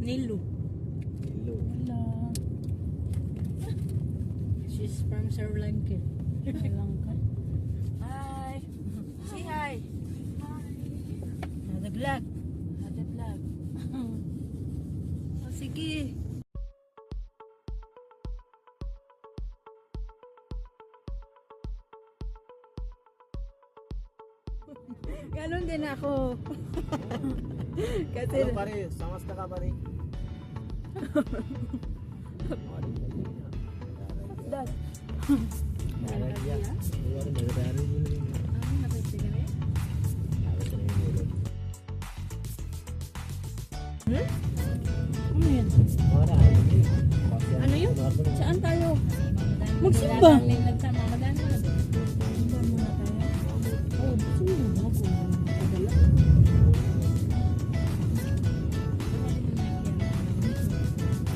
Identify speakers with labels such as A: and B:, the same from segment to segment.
A: Nilu.
B: Hello.
A: She's from Sri Lanka.
B: Sri Lanka. Hi. Say hi.
A: Another vlog.
B: Ada vlog.
A: Oh, sige. Ganon din ako. Kasi
C: Halo pare, samasta ka pare.
A: that. Ano yan? Ano yun? Saan tayo? Magsimba.
B: Nagsama madan mo na.
A: Simba muna tayo. Oh, sino ba ako? Padala?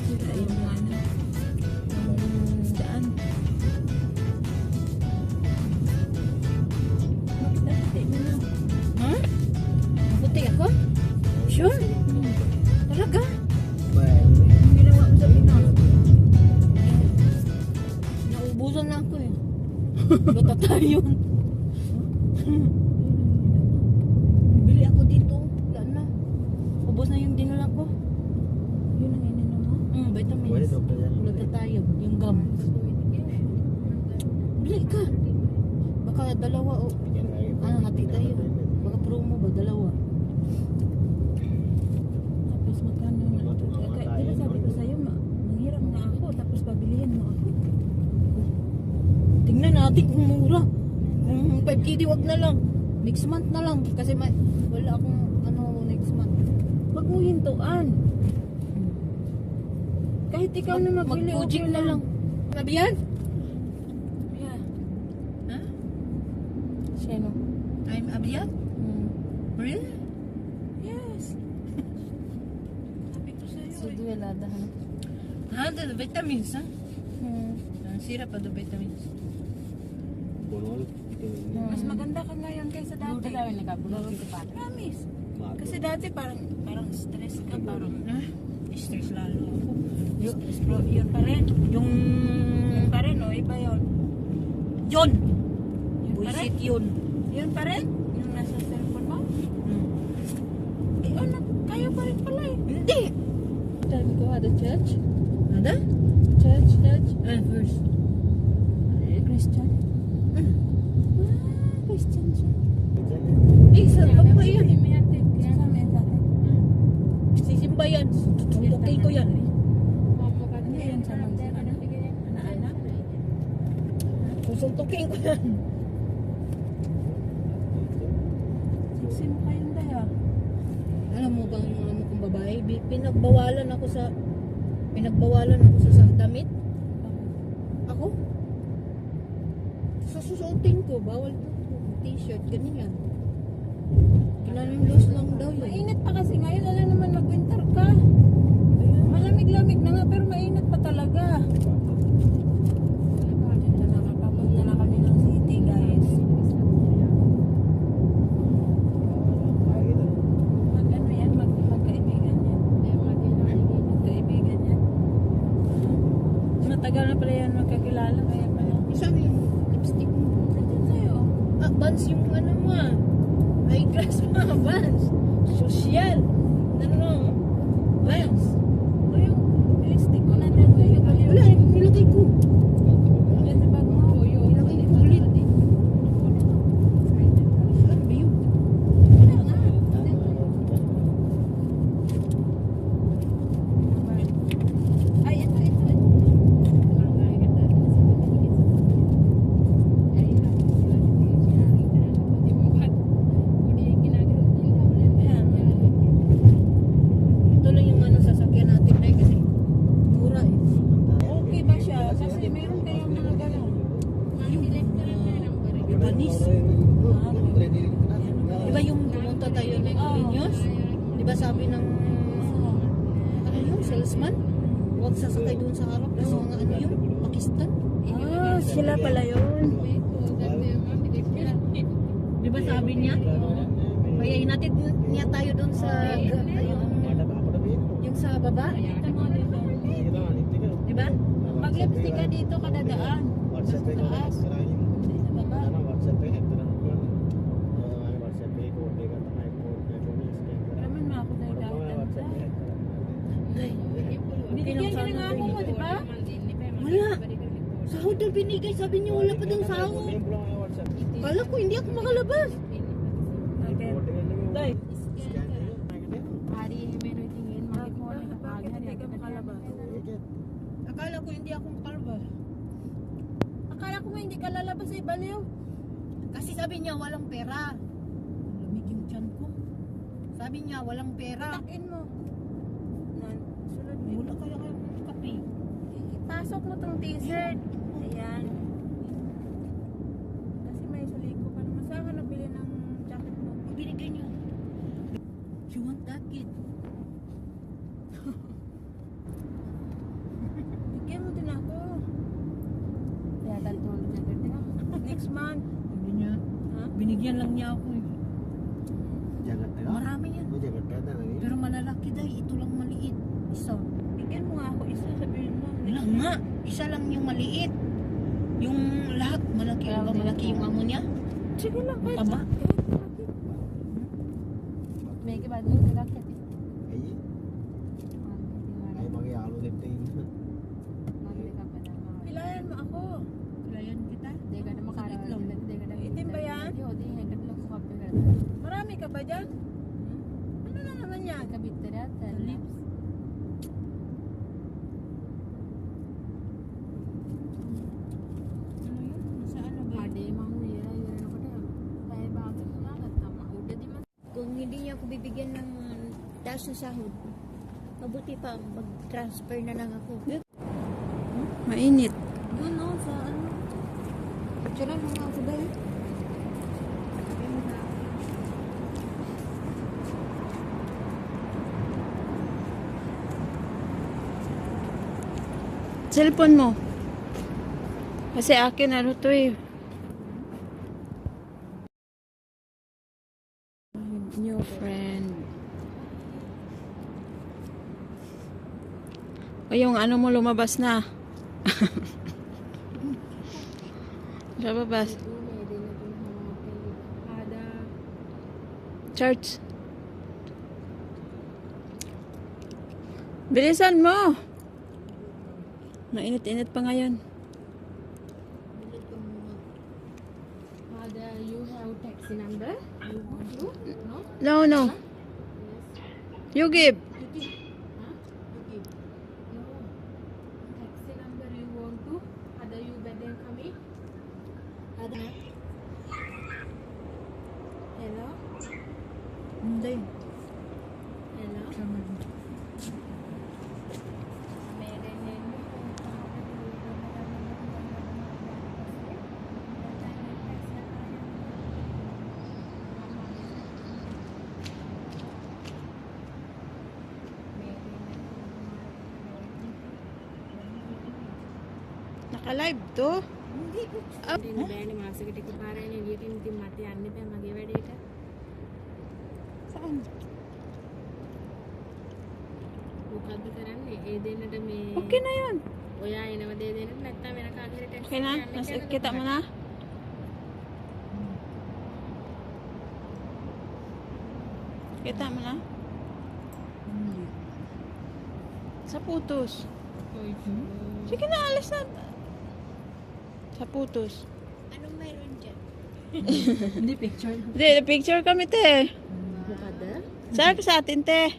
A: Sila yung ano. Yung daan. Makita mo na. Ha? Mabuti ako? Sure? Talaga? Ang ginawa mo sa Pinas. Naubusan na ako eh. Bata tayo. Bili ako dito. Wala na. Ubos na yung dinala ko. Yun ang ininom mo? Vitamins. Bata tayo. Yung gum. Bili ka. Baka dalawa o. Hati tayo. Baka promo ba? Dalawa. Tapos magkano na. Di ba sabi ko sa'yo, manghiram na ako. Tapos pabilihan mo ako. Tingnan natin kung mura. Kung 5KD wag na lang. Next month na lang. Kasi wala akong next month. Wag mo hintuan. Kahit ikaw na mabili, okay na lang. Mabiyan? Yeah. Ha?
B: Sino?
A: I'm Abiyat? Really? Yes. Sabi ko sa'yo eh.
B: Sige, lada.
A: Ha? The vitamins, ha? Ang sirap pa the vitamins. Mas maganda ka ngayon kaysa dati.
B: Buti tayo nagkabulong kita pa.
A: Promise. Kasi dati parang stress ka, parang stress lalo ako. Stress bro, yun pa rin. Yung pa rin, o iba yun. Yun! Buisit yun. Yun pa rin? Yung nasa cellphone mo? Eh, ano? Kaya pa rin pala eh. Hindi!
B: Time ko ada church.
A: Ada?
B: Church.
A: First.
B: Christian.
A: Christian siya. Eh, saan pa pa yan? Sisimba yan. Tutukin ko yan. Ano yan sa mga anak? Susuntukin ko yan. Sisimba yun daya. Alam mo bang yung ano kong babae? Pinagbawalan ako sa damit. Ako? Sa susuotin ko, bawal to. T-shirt, ganyan. Kinanong lang daw yun. Mainit pa kasi ngayon, alam naman mag-winter ka. Malamig-lamig na nga, pero mainit pa talaga. Nakakapunta na kami ng city, guys. Mag-ano yan? Magkaibigan yan. Magkaibigan yan. Matagal na pala yan magkakilala, kaya pala. Saan yung lipstick mo? Nandiyan sa'yo. Vans yung ano mo ah. High class mga Vans. Social. Ano? Vans. O yung lipstick ko na dyan. Wala eh. Nilagay ko. Yan sa bag mo. Nilagay ko ulit. Ano ba yun? Wala nga. Ay, ito. Ito lang yung sasakyan natin na kasi mura eh. Okay ba siya? Kasi meron kayong mga gano'n. Japanese. Diba yung pumunta tayo ng Ineos? Diba sabi ng ano yun, salesman? Huwag sasakay doon sa harap kasi mga ano yun, Pakistan. Sila pala yun. Diba sabi niya? Kaya hinatid niya tayo doon sa Yung sa baba?
B: Kita mo dito.
C: Kita nga, lipstick ka.
A: Diba?
B: Mag-lipstick ka dito kada daan.
C: WhatsApp ko na sirahin.
A: Sa baba?
C: Ano, WhatsApp ko, ito lang ko. WhatsApp ko, hindi ka tamay ko.
B: Raman mo ako tayo
C: Ano pa nga, WhatsApp ko,
B: Binigyan ka na nga ako mo, di ba?
A: Wala. Sahod na binigay. Sabi niya wala pa daw sahod.
C: Membro nga yung WhatsApp.
A: Kala ko hindi ako makalabas.
B: Okay. Day.
C: Scan ko yun.
B: Hari, meron tingin. Makikuha na kapag. Bakit ka makalabas?
A: Akala ko hindi ako makalabas.
B: Akala ko nga hindi ka lalabas ay baliw.
A: Kasi sabi niya walang pera. Lamig yung tiyan ko. Sabi niya walang pera.
B: Takin mo. Sunod mo.
A: Wala kaya kayo ng kape.
B: Ipasok mo tong t-shirt. Ayan. Kasi may suliko ka naman. Saan ka nabili ng jacket mo?
A: Binigay niya. You want that kid?
B: Bigyan mo din ako. Kaya tatulog na ganda. Next month.
A: Sabi niya.
B: Ha?
A: Binigyan lang niya ako.
C: Jagat tayo.
A: Marami yan.
C: Oh, jagat tayo na.
A: Pero malalaki dahil ito lang maliit. Isa.
B: Bigyan mo nga ako isa. Sabihin mo.
A: Wala nga. Isa lang yung maliit. Yung lahat malaki.
B: Kaya
A: Ba, malaki yung amo niya?
B: Sige lang. Kahit
A: Tama.
B: May kiba doon kagakit.
C: Ay, ay magyalo din tayo.
B: Pilayan mo ako.
A: Kulayan kita.
B: Itim ba yan? Marami ka ba dyan? Ano na naman yan?
A: Lips. Ano yun? Sa ano ba? Kung hindi niya ako bibigyan ng taas na sahod, mabuti pa mag-transfer na lang ako.
B: Mainit.
A: Doon no, sa ano. Picturean mo nga ako dahil.
B: Cellphone mo. Kasi akin ano to eh. New friend. O yung ano mo lumabas na. Lumabas. Church. Bilisan mo. Mainit-init pa ngayon.
D: You have taxi number? You want to?
B: No,
D: No?
B: no. You give.
D: Huh? Okay. No. Taxi number you want to? Other you better coming? Other? Hello?
A: Hindi.
D: Hello? मेरे name
B: Naka-live to. Ah,
D: ඉතින් බෑනේ මාසෙකට එකපාරයි එළියට එන්න ඉතින් මට යන්න බෑ මගේ වැඩේට.
B: Saan?
D: මොකද්ද කරන්නේ? ඒ දෙන්නට මේ
B: Okay na yun.
D: ඔයා එනවද ඒ දෙන්නට නැත්නම් වෙන කාගෙට text
B: Okay na? Kita mo na? Kita mo na?
A: Hindi.
B: Sa putos. Sige na, alis na. Sa putos.
A: Anong mayroon dyan?
B: Hindi, picture kami, te.
D: මොකද්ද?
B: Saan ka sa atin, te?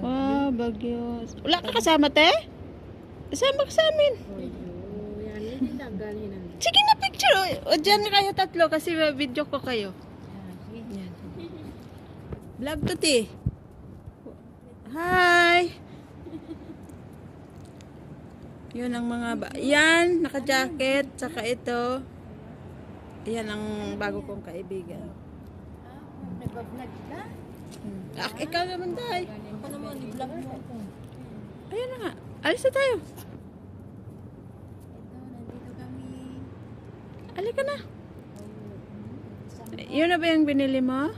B: Wow, Bagyo. Wala ka kasama, te? Kasama ka sa amin.
D: ඔයෝ යන්නේ ඉතින් ඩග්ගාල හිනන්නේ.
B: Sige na, picture. O, dyan na kayo tatlo kasi video ko kayo. Yan. Vlog to, te. Hi! Yun ang mga yan, naka-jacket, tsaka ito. Yan ang bago kong kaibigan.
A: Nag-vlog ka?
B: Ikaw naman, tay.
A: Ako naman, i-vlog mo ako.
B: Ayun na nga. Alis na tayo.
A: Ito, nandito kami.
B: Alika na. Yun na ba yung binili mo?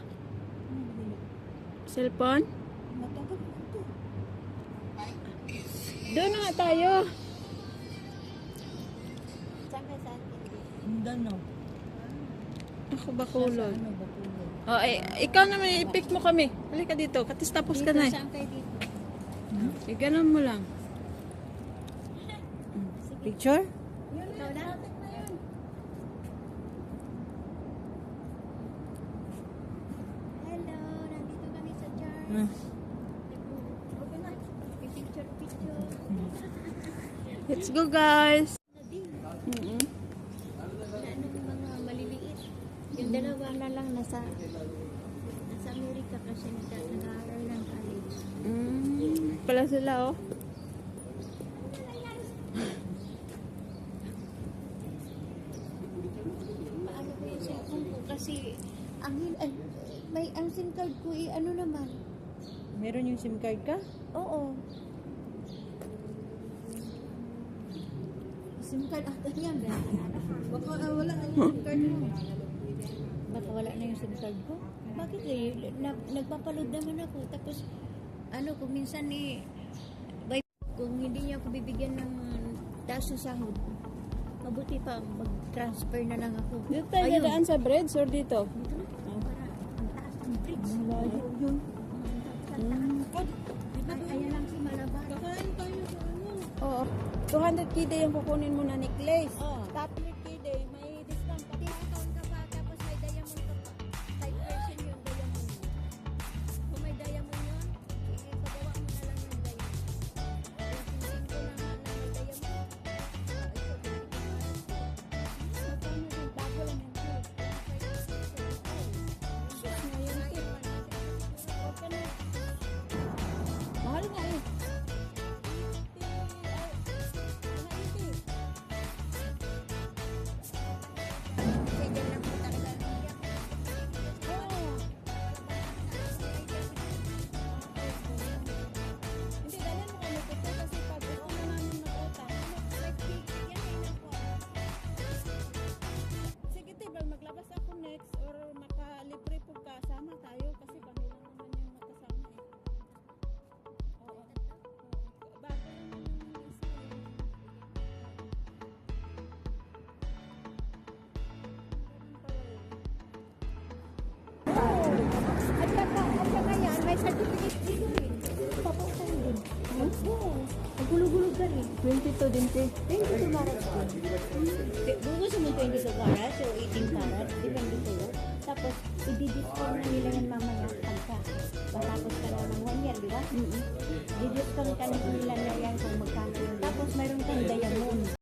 B: Cellphone?
A: Matagal.
B: Doon na nga tayo.
A: Saan ka saan?
C: Mindanao.
B: Ako Bacolod.
C: Ano ba po?
B: Oh, ikaw naman i-pick mo kami. Halika dito. Katis tapos ka na eh.
A: Saan kayo dito?
B: Iganon mo lang. Picture?
A: Ikaw na? Hello, nandito kami sa jar. Okay na. Picture.
B: Let's go guys.
A: Nadine.
B: Mm-mm.
A: Ano yung mga maliliit? Yung dalawa na lang nasa Amerika kasi nag-aaral ng college.
B: Pala sila oh.
A: Paano ko yung cellphone ko? Kasi ang SIM card ko ano naman?
B: Meron yung SIM card ka?
A: Oo. SIM card ata yan. Baka wala na yung SIM card mo. Baka wala na yung SIM card ko? Bakit nagpapaload naman ako. Tapos, kung minsan kung hindi niya ako bibigyan ng taas ng sahod, mabuti pa, mag-transfer na lang ako.
B: Dito tayo
A: Ayun.
B: dadaan sa breads or dito?
A: Dito na. Para, ang taas ng bricks.
B: Yun.
A: Ayan lang si Malabar.
B: Oo. 200 kd yung kukunin mo na necklace.
A: Oo.
B: Top 100 kd, may discount ka pa.
A: Discount ka pa, tapos may diamond ka pa. 5% yung diamond mo. Kung may diamond yun, ipagawa mo na lang yung diamond. Yung ko na nga na may diamond. Magkano din, bago lang yung cake. Sus na yun, cake. Okay na.
B: Mahal nga eh.
A: Kasi dyan lang po talaga ang iyak.
B: Hindi, dali mo kami dito kasi pag gusto mo namin mag-utang. Sige, tibal, maglabas ako next or makalibre po ka. Sama tayo kasi kami lang naman yung makasama eh. Oo. Bago lang naman yung isa eh.
A: At saka yan, may certificate din yun. Papunta din. Oo. Ang gulo-gulo ka rin.
B: 22 din, te.
A: 22 carats ko. Kung gusto mo 22 carats o 18 carats, depende sa'yo. Tapos, i-discount na nila yan mamaya pagka matapos ka na ng 1 year, di ba? I-discount ka na nila